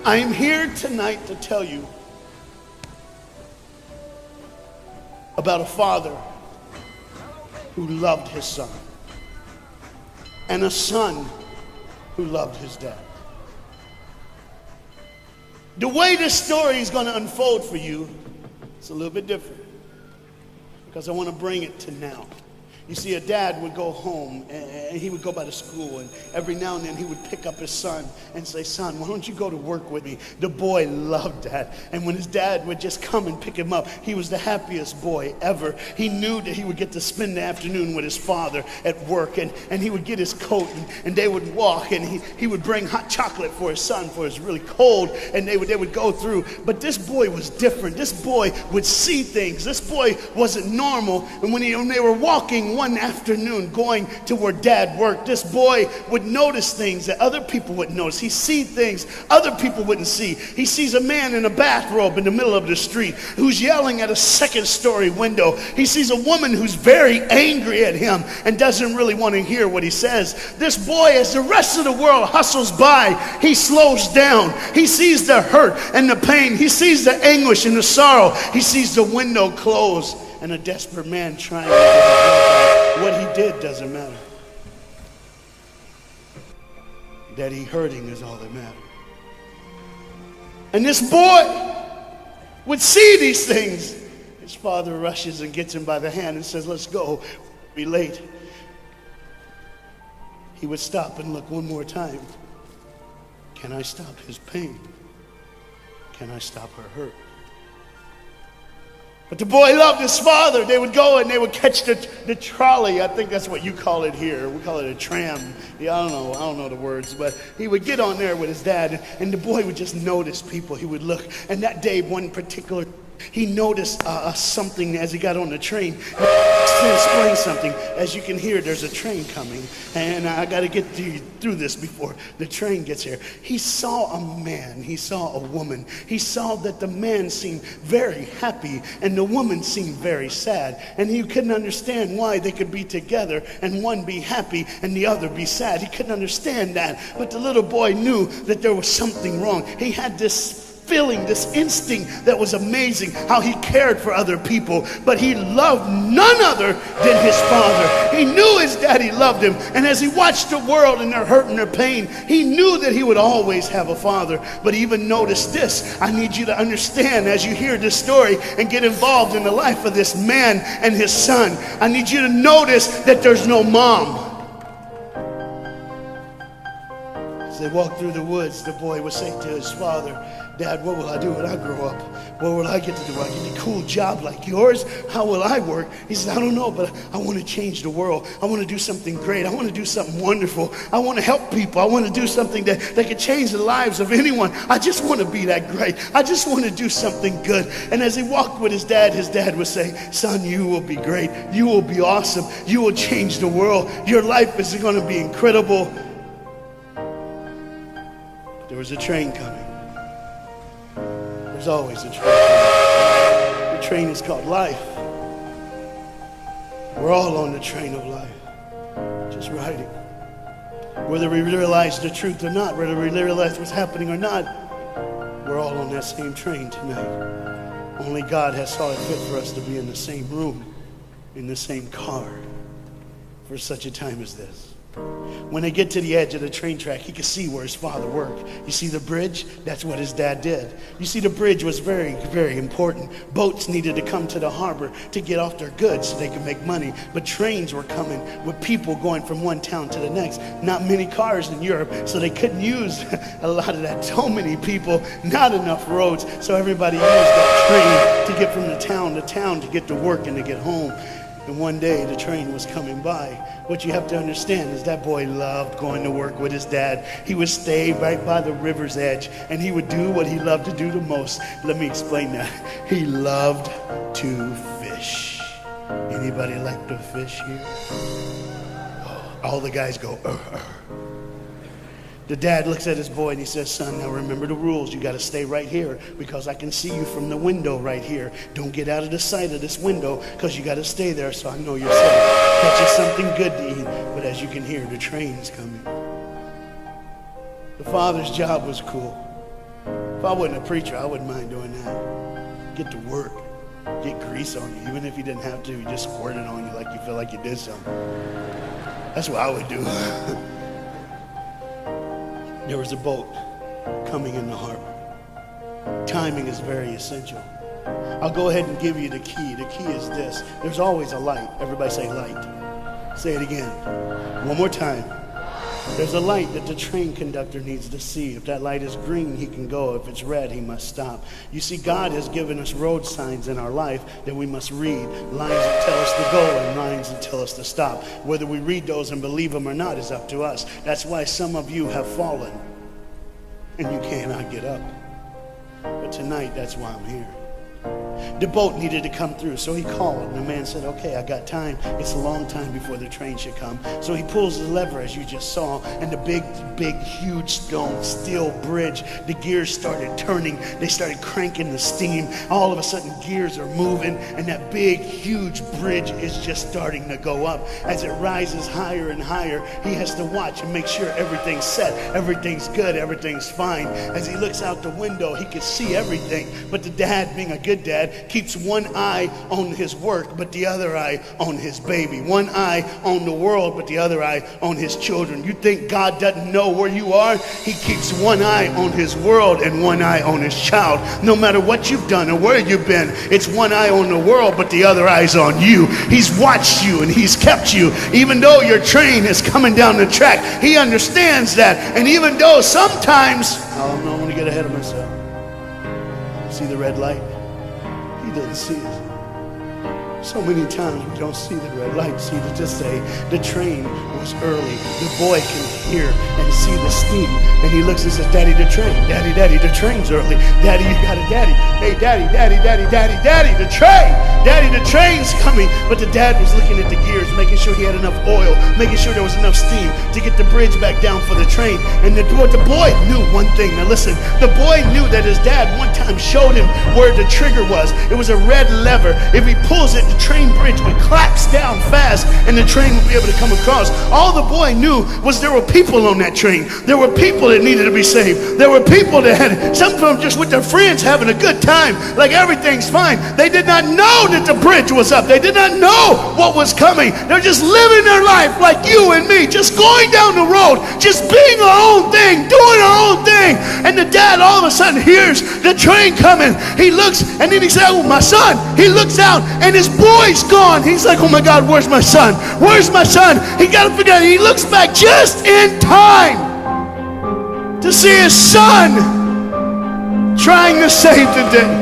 I'm here tonight to tell you about a father who loved his son and a son who loved his dad. The way this story is going to unfold for you is a little bit different because I want to bring it to now. You see, a dad would go home and he would go by the school, and every now and then he would pick up his son and say, "Son, why don't you go to work with me?" The boy loved that. And when his dad would just come and pick him up, he was the happiest boy ever. He knew that he would get to spend the afternoon with his father at work, and he would get his coat and they would walk, and he would bring hot chocolate for his son, for it's really cold, and they would go through. But this boy was different. This boy would see things. This boy wasn't normal. And when they were walking one afternoon going to where dad worked, this boy would notice things that other people wouldn't notice. He see things other people wouldn't see. He sees a man in a bathrobe in the middle of the street who's yelling at a second-story window. He sees a woman who's very angry at him and doesn't really want to hear what he says. This boy, as the rest of the world hustles by, he slows down. He sees the hurt and the pain. He sees the anguish and the sorrow. He sees the window close and a desperate man trying to get his back. What he did doesn't matter. That he hurting is all that matters. And this boy would see these things. His father rushes and gets him by the hand and says, "Let's go, we'll be late." He would stop and look one more time. Can I stop his pain? Can I stop her hurt? But the boy loved his father. They would go and they would catch the trolley. I think that's what you call it here. We call it a tram. Yeah, I don't know the words. But he would get on there with his dad, and the boy would just notice people. He would look. And that day, one particular, he noticed something as he got on the train. To explain something, as you can hear, there's a train coming, and I got to get through this before the train gets here. He saw a man, he saw a woman. He saw that the man seemed very happy and the woman seemed very sad, and he couldn't understand why they could be together and one be happy and the other be sad. He couldn't understand that, but the little boy knew that there was something wrong. He had this feeling, this instinct that was amazing, how he cared for other people, but he loved none other than his father. He knew his daddy loved him, and as he watched the world and their hurt and their pain, he knew that he would always have a father. But even notice this, I need you to understand as you hear this story and get involved in the life of this man and his son, I need you to notice that there's no mom. As they walked through the woods, the boy would say to his father, "Dad, what will I do when I grow up? What will I get to do? Will I get a cool job like yours? How will I work?" He said, "I don't know, but I want to change the world. I want to do something great. I want to do something wonderful. I want to help people. I want to do something that could change the lives of anyone. I just want to be that great. I just want to do something good." And as he walked with his dad would say, "Son, you will be great. You will be awesome. You will change the world. Your life is going to be incredible." There was a train coming. There's always a train coming. The train is called life. We're all on the train of life, just riding. Whether we realize the truth or not, whether we realize what's happening or not, we're all on that same train tonight. Only God has saw it fit for us to be in the same room, in the same car, for such a time as this. When they get to the edge of the train track, he could see where his father worked. You see the bridge? That's what his dad did. You see, the bridge was very, very important. Boats needed to come to the harbor to get off their goods so they could make money. But trains were coming with people going from one town to the next. Not many cars in Europe, so they couldn't use a lot of that. So many people, not enough roads, so everybody used that train to get from the town to town to get to work and to get home. And one day the train was coming by. What you have to understand is that boy loved going to work with his dad. He would stay right by the river's edge, and he would do what he loved to do the most. Let me explain that. He loved to fish. Anybody like to fish here? All the guys go, The dad looks at his boy and he says, "Son, now remember the rules. You got to stay right here because I can see you from the window right here. Don't get out of the sight of this window because you got to stay there so I know you're safe. Catch you something good to eat." But as you can hear, the train's coming. The father's job was cool. I wasn't a preacher, I wouldn't mind doing that. Get to work. Get grease on you. Even if you didn't have to, you just squirt it on you like you feel like you did something. That's what I would do. There was a boat coming in the harbor. Timing is very essential. I'll go ahead and give you the key. The key is this. There's always a light. Everybody say light. Say it again. One more time. There's a light that the train conductor needs to see. If that light is green, he can go. If it's red, he must stop. You see, God has given us road signs in our life that we must read. Lines that tell us to go and lines that tell us to stop. Whether we read those and believe them or not is up to us. That's why some of you have fallen and you cannot get up. But tonight, that's why I'm here. The boat needed to come through, so he called, and the man said, okay, I got time. It's a long time before the train should come. So he pulls the lever, as you just saw, and the big, huge steel bridge, the gears started turning. They started cranking the steam. All of a sudden, gears are moving, and that big, huge bridge is just starting to go up. As it rises higher and higher, he has to watch and make sure everything's set, everything's good, everything's fine. As he looks out the window, he can see everything, but the dad, being a good dad, keeps one eye on his work, but the other eye on his baby. One eye on the world, but the other eye on his children. You think God doesn't know where you are? He keeps one eye on his world and one eye on his child. No matter what you've done or where you've been, it's one eye on the world, but the other eye's on you. He's watched you and he's kept you. Even though your train is coming down the track, he understands that. And even though sometimes, I don't want to get ahead of myself. See the red light? He didn't see it. So many times we don't see the red light. See, to just say the train was early. The boy can hear and see the steam. And he looks and says, Daddy, the train. Daddy, Daddy, the train's early. Daddy, you got a daddy. Hey, Daddy, Daddy, Daddy, Daddy, Daddy, the train. Daddy, the train's coming. But the dad was looking at the gears, making sure he had enough oil, making sure there was enough steam to get the bridge back down for the train. And the boy knew one thing. Now listen, the boy knew that his dad one time showed him where the trigger was. It was a red lever. If he pulls it, the train bridge would collapse down fast and the train would be able to come across. All the boy knew was there were people on that train. There were people that needed to be saved. There were people that had, some of them just with their friends having a good time, like everything's fine. They did not know that the bridge was up. They did not know what was coming. They're just living their life like you and me, just going down the road, just being our own thing, doing our own thing. And the dad all of a sudden hears the train coming. He looks and then he said, oh, my son. He looks out and his boy's gone. He's like, oh my God, where's my son? Where's my son? He got to figure out. He looks back just in time to see his son trying to save the day.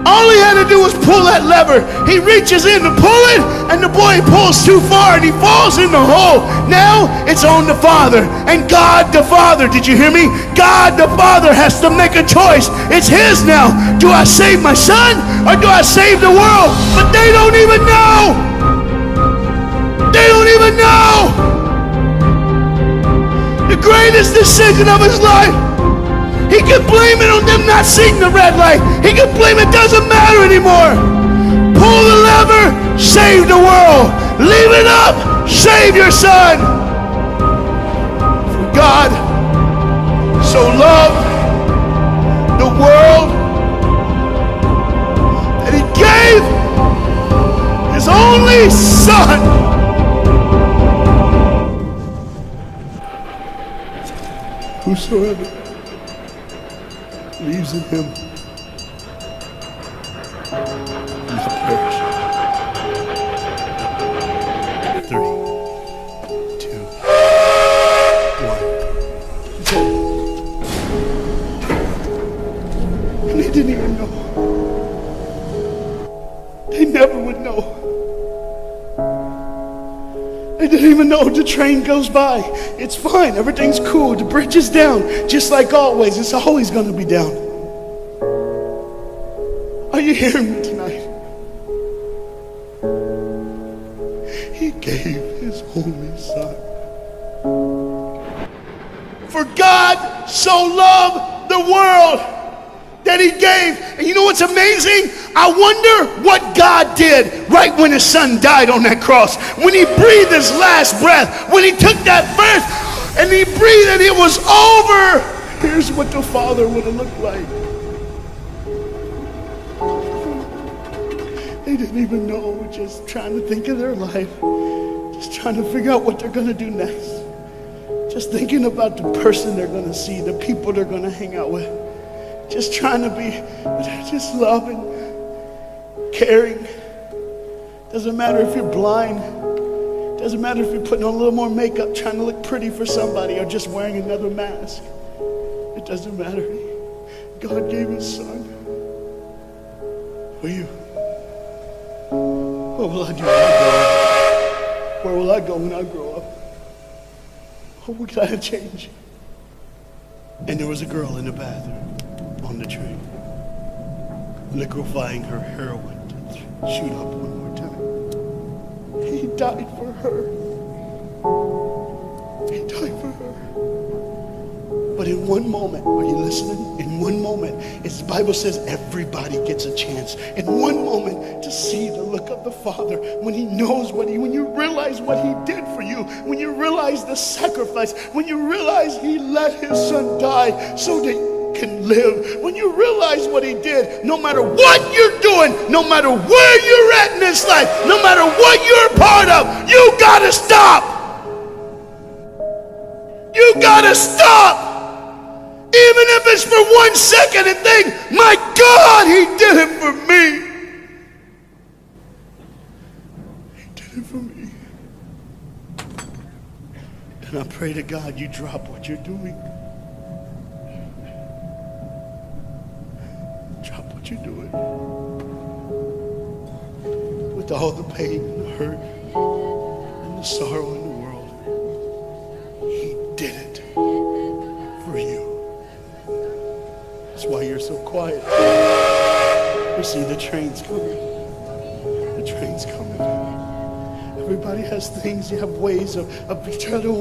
All he had to do was pull that lever. He reaches in to pull it, and the boy pulls too far, and he falls in the hole. Now it's on the father, and God the Father, did you hear me? God the Father has to make a choice. It's his now. Do I save my son, or do I save the world? But they don't even know. They don't even know. The greatest decision of his life. He could blame it on them not seeing the red light. He could blame it doesn't matter anymore. Pull the lever, save the world. Leave it up, save your son. For God so loved the world that he gave his only son. Whosoever believes in him will not perish. 3, 2, 1. And they didn't even know. They never would know. They didn't even know the train goes by. It's fine. Everything's cool. The bridge is down. Just like always. It's always going to be down. Are you hearing me tonight? He gave his only son. For God so loved the world that he gave. And you know what's amazing? I wonder what God did right when his son died on that cross. When he breathed his last breath, when he took that breath and he breathed and it was over. Here's what the Father would have looked like. They didn't even know, just trying to think of their life, just trying to figure out what they're going to do next. Just thinking about the person they're going to see, the people they're going to hang out with. Just trying to be just loving, caring. Doesn't matter if you're blind. Doesn't matter if you're putting on a little more makeup, trying to look pretty for somebody, or just wearing another mask. It doesn't matter. God gave his son for you. What will I do when I grow up? Where will I go when I grow up? What can I change? And there was a girl in the bathroom on the train, liquefying her heroin to shoot up one more time. He died for her. He died for her. But in one moment, are you listening? In one moment, as the Bible says, everybody gets a chance. In one moment, to see the look of the Father when he knows when you realize what he did for you, when you realize the sacrifice, when you realize he let his son die so that you can live, when you realize what he did, no matter what you're doing, no matter where you're at in this life, no matter what you're a part of, you gotta stop. You gotta stop. Even if it's for 1 second, and think, my God, he did it for me. He did it for me. And I pray to God you drop what you're doing. Drop what you're doing. With all the pain and the hurt and the sorrow in the world, he did it for you. That's why you're so quiet. You see, the train's coming. The train's coming. Everybody has things. You have ways of I don't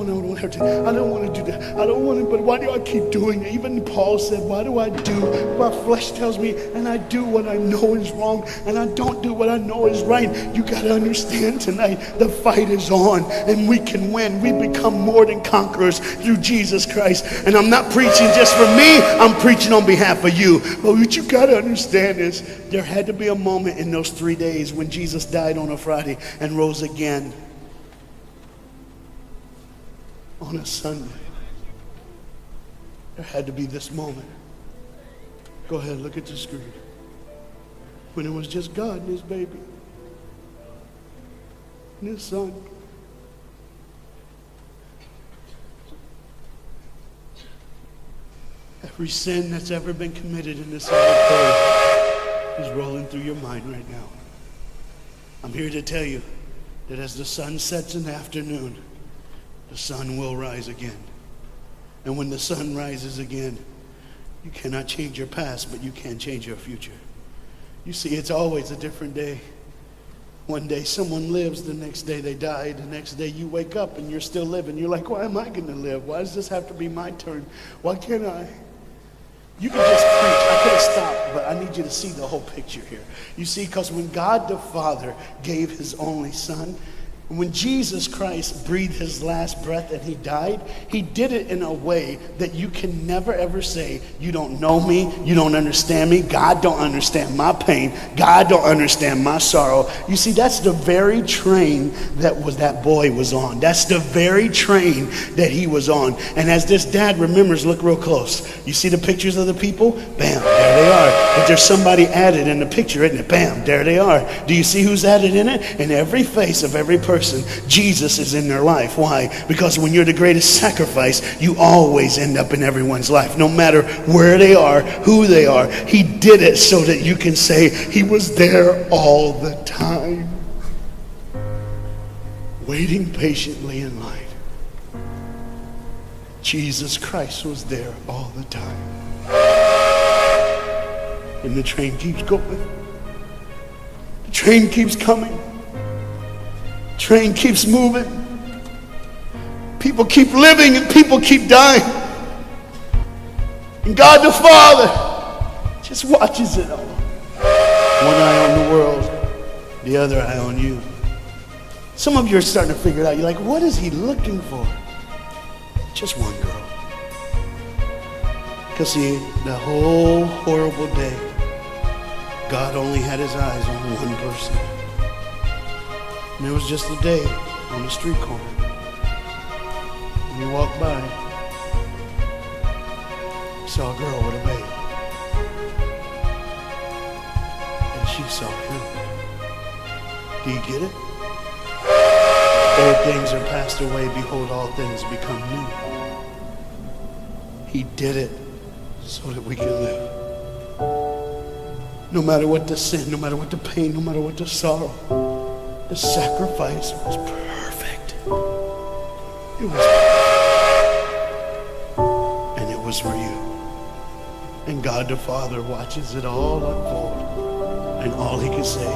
want to do that. I don't want to, but why do I keep doing it? Even Paul said, why do I do what my flesh tells me, and I do what I know is wrong, and I don't do what I know is right? You got to understand tonight, the fight is on, and we can win. We become more than conquerors through Jesus Christ. And I'm not preaching just for me. I'm preaching on behalf of you. But what you got to understand is there had to be a moment in those 3 days when Jesus died on a Friday and rose again on a Sunday. There had to be this moment. Go ahead, look at the screen. When it was just God and his baby and his son. Every sin that's ever been committed in this earth is rolling through your mind right now. I'm here to tell you that as the sun sets in the afternoon, the sun will rise again. And when the sun rises again, you cannot change your past, but you can change your future. You see, it's always a different day. One day someone lives, the next day they die, the next day you wake up and you're still living. You're like, why am I going to live? Why does this have to be my turn? Why can't I? You can just preach. I could have stopped, but I need you to see the whole picture here. You see, because when God the Father gave his only son, when Jesus Christ breathed his last breath and he died, he did it in a way that you can never ever say, you don't know me, you don't understand me, God don't understand my pain, God don't understand my sorrow. You see, that's the very train that boy was on. That's the very train that he was on. And as this dad remembers, look real close. You see the pictures of the people? Bam, there they are. But there's somebody added in the picture, isn't it? Bam, there they are. Do you see who's added in it? In every face of every person, Jesus is in their life. Why? Because when you're the greatest sacrifice, you always end up in everyone's life, no matter where they are, who they are. He did it so that you can say he was there all the time, waiting patiently in line. Jesus Christ was there all the time. And the train keeps going. The train keeps coming. Train keeps moving. People keep living and people keep dying. And God the Father just watches it all. One eye on the world, the other eye on you. Some of you are starting to figure it out. You're like, what is he looking for? Just one girl. Because see, the whole horrible day, God only had his eyes on one person. And it was just a day on the street corner. And he walked by, saw a girl with a baby. And she saw him. Do you get it? Old things are passed away. Behold, all things become new. He did it so that we could live. No matter what the sin, no matter what the pain, no matter what the sorrow, the sacrifice was perfect. It was perfect. And it was for you. And God the Father watches it all unfold. And all he can say